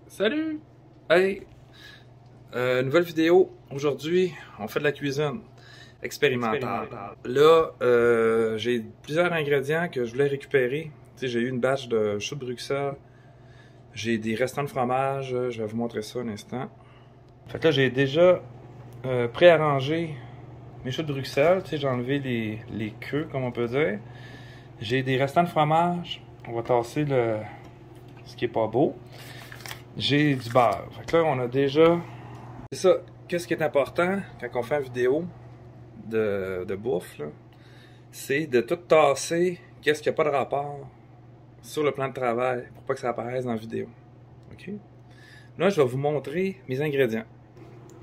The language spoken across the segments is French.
Salut! Hey! Nouvelle vidéo. Aujourd'hui, on fait de la cuisine expérimentale. Là, j'ai plusieurs ingrédients que je voulais récupérer. Tu sais, j'ai eu une batch de choux de Bruxelles. J'ai des restants de fromage. Je vais vous montrer ça un instant. Fait que là, j'ai déjà préarrangé mes choux de Bruxelles. Tu sais, j'ai enlevé les queues, comme on peut dire. J'ai des restants de fromage. On va tasser ce qui est pas beau. J'ai du beurre. Fait que là, on a déjà... C'est ça. Qu'est-ce qui est important quand on fait une vidéo de bouffe, c'est de tout tasser qu'est-ce qui n'a pas de rapport sur le plan de travail pour pas que ça apparaisse dans la vidéo. OK? Là, je vais vous montrer mes ingrédients.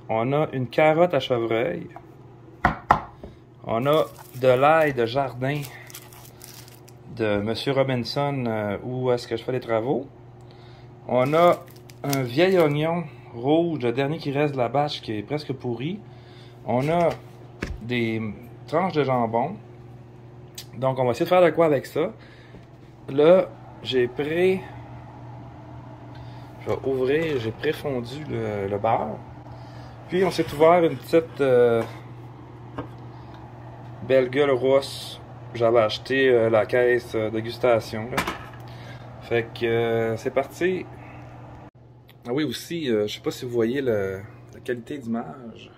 On a une carotte à chevreuil. On a de l'ail de jardin de M. Robinson où est-ce que je fais les travaux. On a un vieil oignon rouge, le dernier qui reste de la batch qui est presque pourri. On a des tranches de jambon. Donc on va essayer de faire de quoi avec ça. Là, j'ai je vais ouvrir, j'ai préfondu le beurre. Puis on s'est ouvert une petite belle gueule rousse. J'avais acheté la caisse dégustation. Fait que c'est parti. Ah oui, aussi, je sais pas si vous voyez la qualité d'image.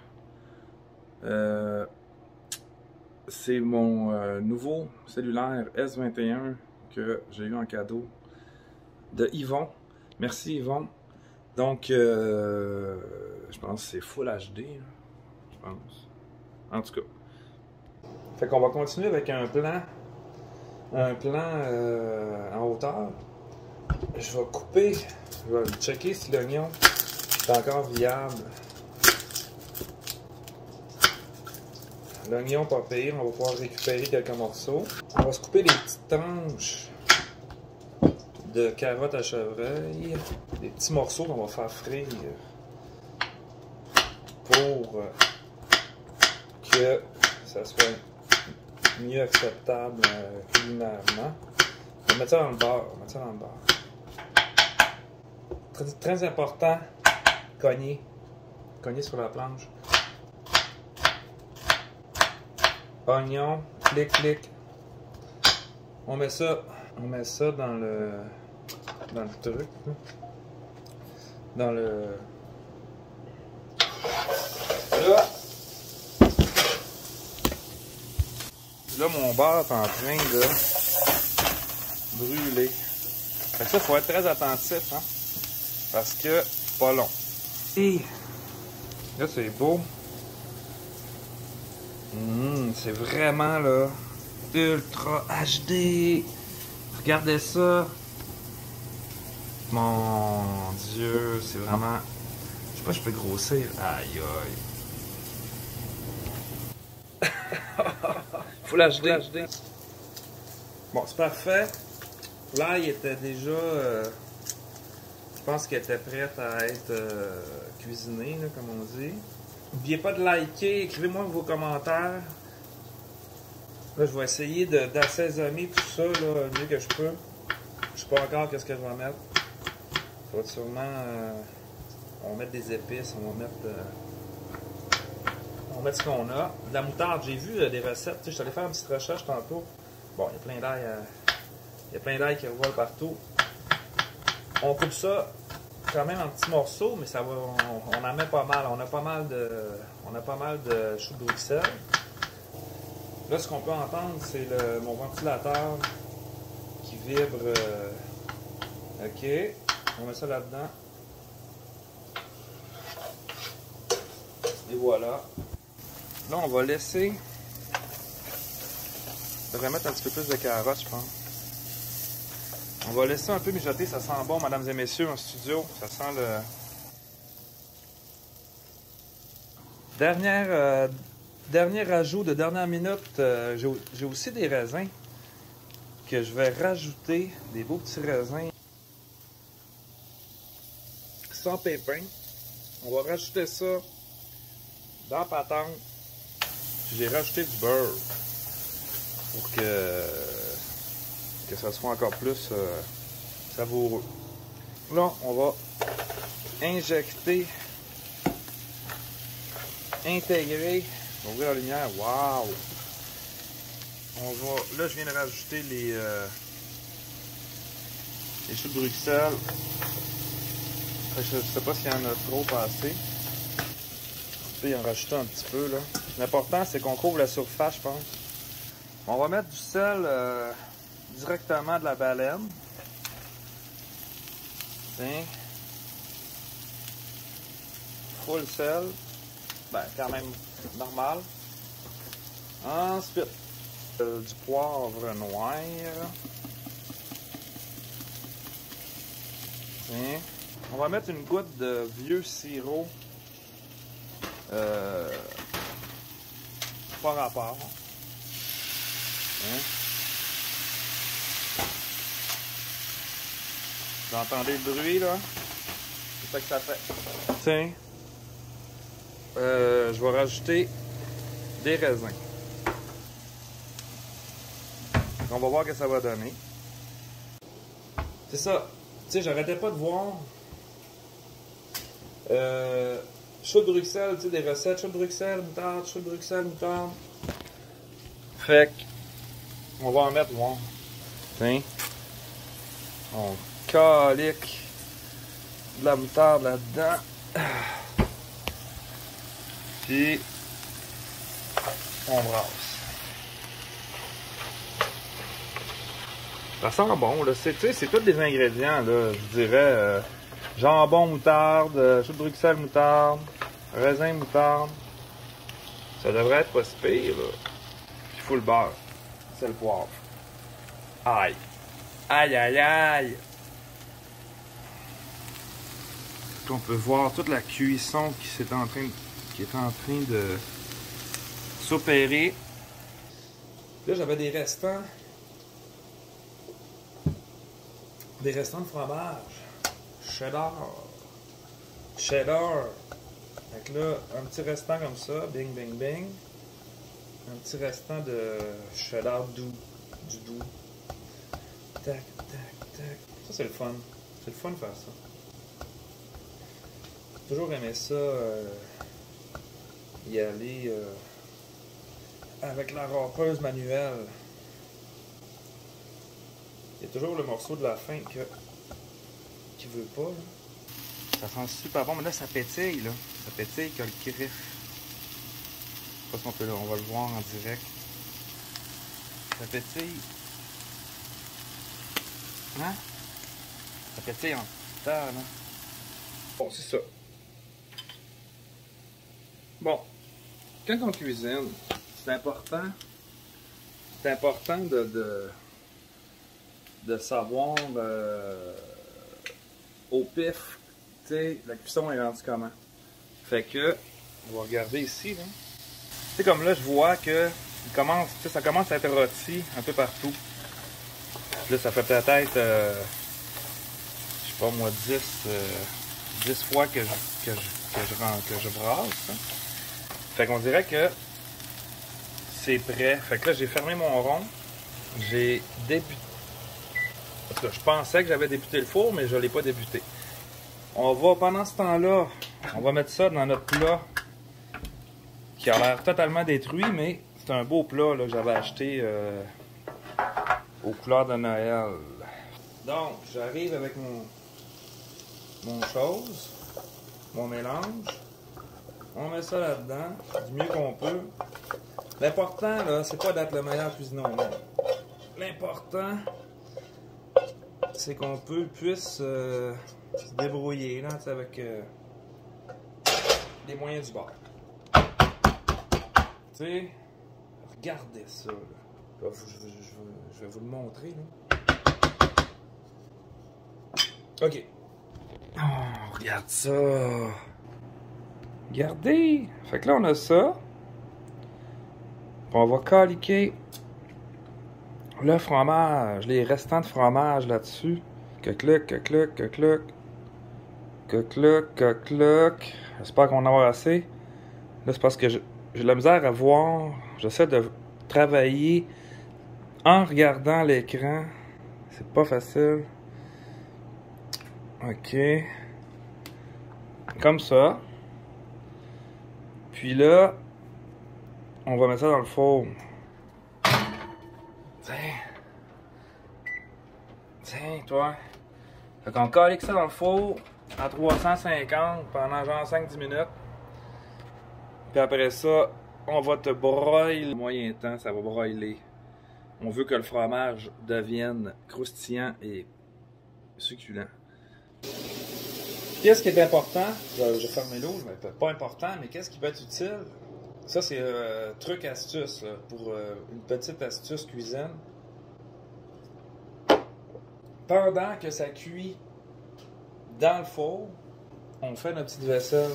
C'est mon nouveau cellulaire S21 que j'ai eu en cadeau de Yvon. Merci Yvon. Donc, je pense que c'est Full HD, je pense. En tout cas. Fait qu'on va continuer avec un plan en hauteur. Je vais couper, je vais checker si l'oignon est encore viable. L'oignon pas pire, on va pouvoir récupérer quelques morceaux. On va se couper des petites tranches de carottes à chevreuil, des petits morceaux qu'on va faire frire pour que ça soit mieux acceptable culinairement. On va mettre ça dans le beurre. Très important, cogner sur la planche. Oignon, clic. On met ça dans le truc. Là, mon beurre est en train de brûler. Fait que ça, il faut être très attentif, hein, parce que c'est pas long. Et là, c'est beau. C'est vraiment là ultra HD. Regardez ça. Mon Dieu, c'est vraiment... Je sais pas, je peux grossir. Aïe aïe. Full HD. Bon, c'est parfait. L'ail était déjà... je pense qu'elle était prête à être cuisinée, là, comme on dit. N'oubliez pas de liker, écrivez-moi vos commentaires. Là, je vais essayer d'assaisonner tout ça là, le mieux que je peux. Je sais pas encore qu'est-ce que je vais mettre. Ça va être sûrement... on va mettre des épices, on va mettre ce qu'on a. De la moutarde, j'ai vu des recettes. Je suis allé faire une petite recherche tantôt. Bon, il y a plein d'ail. Il y a plein d'ail qui revolent partout. On coupe ça quand même en petits morceaux, mais ça va, on en met pas mal. On a pas mal de choux de Bruxelles. Là, ce qu'on peut entendre, c'est mon ventilateur qui vibre. OK. On met ça là-dedans. Et voilà. Là, on va laisser. Je devrais mettre un petit peu plus de carottes, je pense. On va laisser un peu mijoter, ça sent bon, mesdames et messieurs, en studio. Ça sent le... Dernier ajout de dernière minute, j'ai aussi des raisins que je vais rajouter, des beaux petits raisins sans pépins. On va rajouter ça dans la patente. J'ai rajouté du beurre pour que ça soit encore plus savoureux. Là, on va injecter, intégrer. On va ouvrir la lumière. Wow! On va. Là, je viens de rajouter les choux de Bruxelles. Je sais pas s'il y en a trop passé. Il en rajouter un petit peu là. L'important c'est qu'on couvre la surface, je pense. On va mettre du sel directement de la baleine. Tiens. Full sel. Ben quand même normal. Ensuite, du poivre noir. Tiens. On va mettre une goutte de vieux sirop. Pas rapport. Hein? Vous entendez le bruit là? C'est ça que ça fait. Tiens. Je vais rajouter des raisins. On va voir ce que ça va donner. C'est ça. Tu sais, j'arrêtais pas de voir. Choux de Bruxelles, tu sais, des recettes, choux de Bruxelles, moutarde, choux de Bruxelles, moutarde. Fait que, on va en mettre, voir. Tiens. On calique de la moutarde là-dedans. Puis, on brasse. Ça sent bon, là. C'est tous des ingrédients, là, je dirais. Jambon moutarde, choux de Bruxelles moutarde, raisin moutarde. Ça devrait être pas si pire, là. Puis faut le beurre. C'est le poivre. Aïe. Aïe, aïe, aïe. On peut voir toute la cuisson qui est en train de s'opérer. Là, j'avais des restants. Des restants de fromage. Cheddar. Cheddar. Fait que là, un petit restant comme ça. Bing, bing, bing. Un petit restant de cheddar doux. Du doux. Tac, tac, tac. Ça, c'est le fun. C'est le fun de faire ça. J'ai toujours aimé ça. Y aller avec la râpeuse manuelle. Il y a toujours le morceau de la fin qui veut pas. Là. Ça sent super bon, mais là ça pétille. Là. Ça pétille que le griffe. Je sais pas si on va le voir en direct. Ça pétille. Hein? Ça pétille en temps, là. Bon, c'est ça. Bon, quand on cuisine, c'est important de savoir au pif, tu sais, la cuisson est rendue comment. Fait que, on va regarder ici, là. Tu sais, comme là, je vois que ça commence à être rôti un peu partout. Là, ça fait peut-être, je sais pas moi, 10 fois que je brasse. Hein. Fait qu'on dirait que c'est prêt. Fait que là, j'ai fermé mon rond. J'ai débuté. Parce que je pensais que j'avais débuté le four, mais je ne l'ai pas débuté. On va, pendant ce temps-là, on va mettre ça dans notre plat qui a l'air totalement détruit, mais c'est un beau plat là, que j'avais acheté aux couleurs de Noël. Donc, j'arrive avec mon chose, mon mélange. On met ça là-dedans, du mieux qu'on peut. L'important, là, c'est pas d'être le meilleur cuisinier au monde. L'important, c'est qu'on puisse se débrouiller là, avec les moyens du bord. Tu sais, regardez ça. Là. Je vais vous le montrer. Là. OK. Oh, regarde ça. Regardez. Fait que là, on a ça. Puis on va caliquer le fromage, les restants de fromage là-dessus. Coc-cloc, coc-cloc, coc-cloc. Coc-cloc, coc-cloc. J'espère qu'on en aura assez. Là, c'est parce que j'ai de la misère à voir. J'essaie de travailler en regardant l'écran. C'est pas facile. OK. comme ça. Puis là, on va mettre ça dans le four. Tiens, toi. Fait qu'on colle ça dans le four à 350 pendant genre 5-10 minutes. Puis après ça, on va te broyer. Moyen temps, ça va broyer. On veut que le fromage devienne croustillant et succulent. Qu'est-ce qui est important? Je vais fermer l'eau, mais pas important, mais qu'est-ce qui peut être utile? Ça, c'est truc astuce là, pour une petite astuce cuisine. Pendant que ça cuit dans le four, on fait notre petite vaisselle.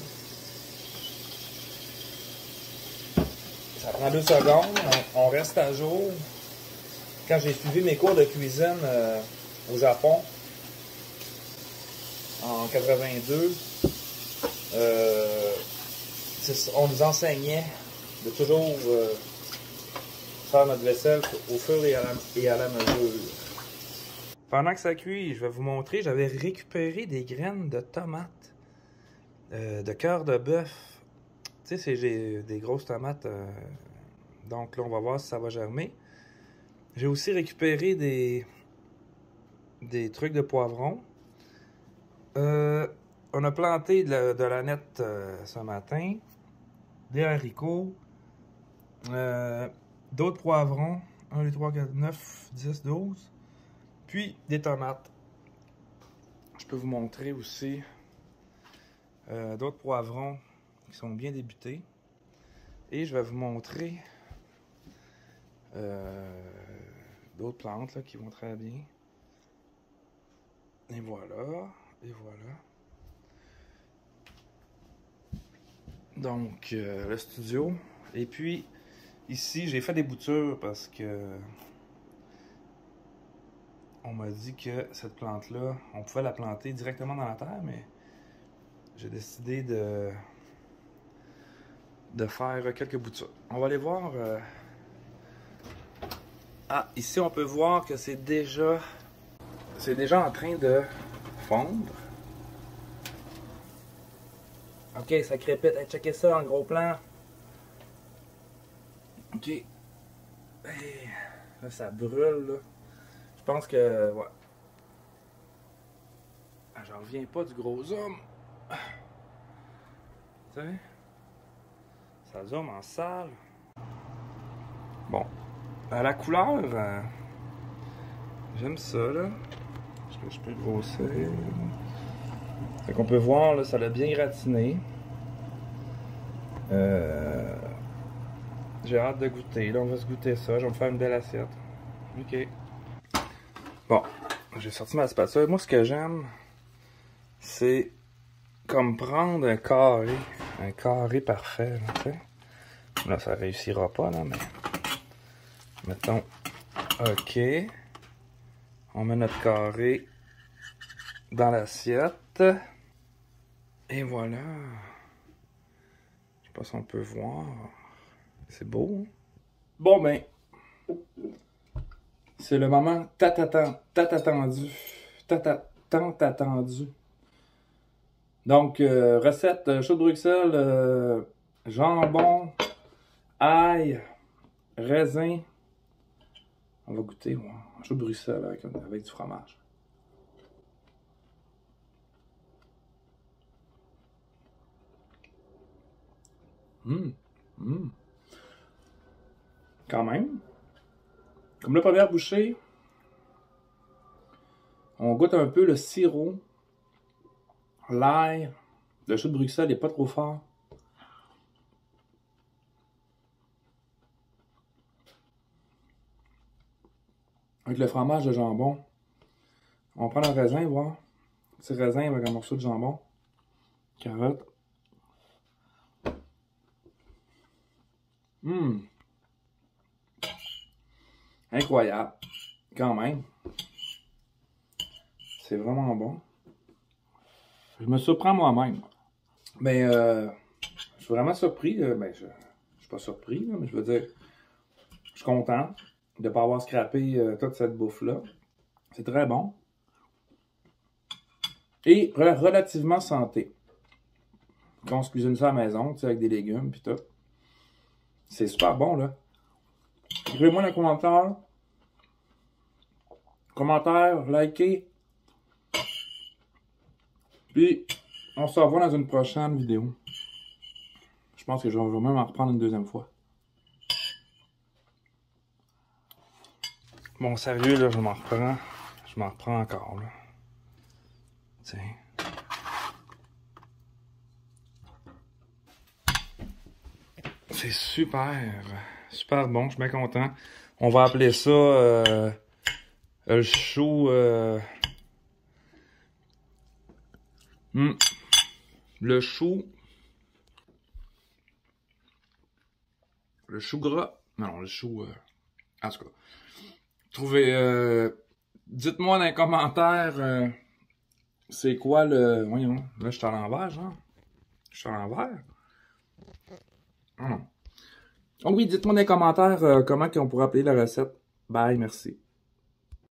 Ça prend 2 secondes, on reste à jour. Quand j'ai suivi mes cours de cuisine au Japon, en 82, on nous enseignait de toujours faire notre vaisselle au fur et à la mesure. Pendant que ça cuit, je vais vous montrer, j'avais récupéré des graines de tomates, de cœur de bœuf. Tu sais, j'ai des grosses tomates, donc là on va voir si ça va germer. J'ai aussi récupéré des trucs de poivron. On a planté de la nette ce matin, des haricots, d'autres poivrons, 1, 2, 3, 4, 9, 10, 12, puis des tomates. Je peux vous montrer aussi d'autres poivrons qui sont bien débutés. Et je vais vous montrer d'autres plantes là, qui vont très bien. Et voilà. Et voilà. Donc, le studio. Et puis, ici, j'ai fait des boutures parce que on m'a dit que cette plante-là, on pouvait la planter directement dans la terre, mais j'ai décidé de faire quelques boutures. On va aller voir. Ah, ici, on peut voir que c'est déjà en train de fondre. Ok, ça crépite. Hey, checkez ça en gros plan. Ok. Hey, là, ça brûle, là. Je pense que... Ouais. Ah, j'en reviens pas du gros homme. Tu sais? Ça zoome en salle. Bon. La couleur... j'aime ça, là. Est-ce que je peux grossir? Fait qu'on peut voir, là, ça l'a bien gratiné. J'ai hâte de goûter. Là, on va se goûter ça. Je vais me faire une belle assiette. Ok. Bon, j'ai sorti ma spatule. Moi, ce que j'aime, c'est comme prendre un carré parfait. Là, tu sais. Là, ça réussira pas, là, mais... Mettons, ok. On met notre carré dans l'assiette. Et voilà. Je sais pas si on peut voir. C'est beau, hein? Bon, ben... C'est le moment tant attendu. Tant attendu. Donc, recette chaud de Bruxelles, jambon, ail, raisin. On va goûter, ouais. Chaud de Bruxelles avec du fromage. Quand même. Comme la première bouchée, on goûte un peu le sirop. L'ail. Le chaud de Bruxelles n'est pas trop fort. Avec le fromage de jambon, on prend le raisin, voir. Petit raisin avec un morceau de jambon. Carotte. Incroyable. Quand même. C'est vraiment bon. Je me surprends moi-même. Mais je suis vraiment surpris. Ben, je suis pas surpris, là, mais je veux dire, je suis content de ne pas avoir scrappé toute cette bouffe-là. C'est très bon. Et relativement santé. quand on se cuisine ça à la maison, tu sais, avec des légumes pis tout. C'est super bon, là. Écrivez-moi dans les commentaires. Commentaires, likez. Puis, on se revoit dans une prochaine vidéo. Je pense que je vais même en reprendre une deuxième fois. Bon, sérieux, là, je m'en reprends. Je m'en reprends encore, là. Tiens. C'est super. Super bon, je suis bien content. On va appeler ça le chou... Le chou... Le chou gras. Non, le chou... En tout cas. Trouvez... dites-moi dans les commentaires... c'est quoi le... Voyons, là je suis à l'envers, genre. Je suis à l'envers. Oh non. Oh oui, dites-moi dans les commentaires comment on pourrait appeler la recette. Bye, merci.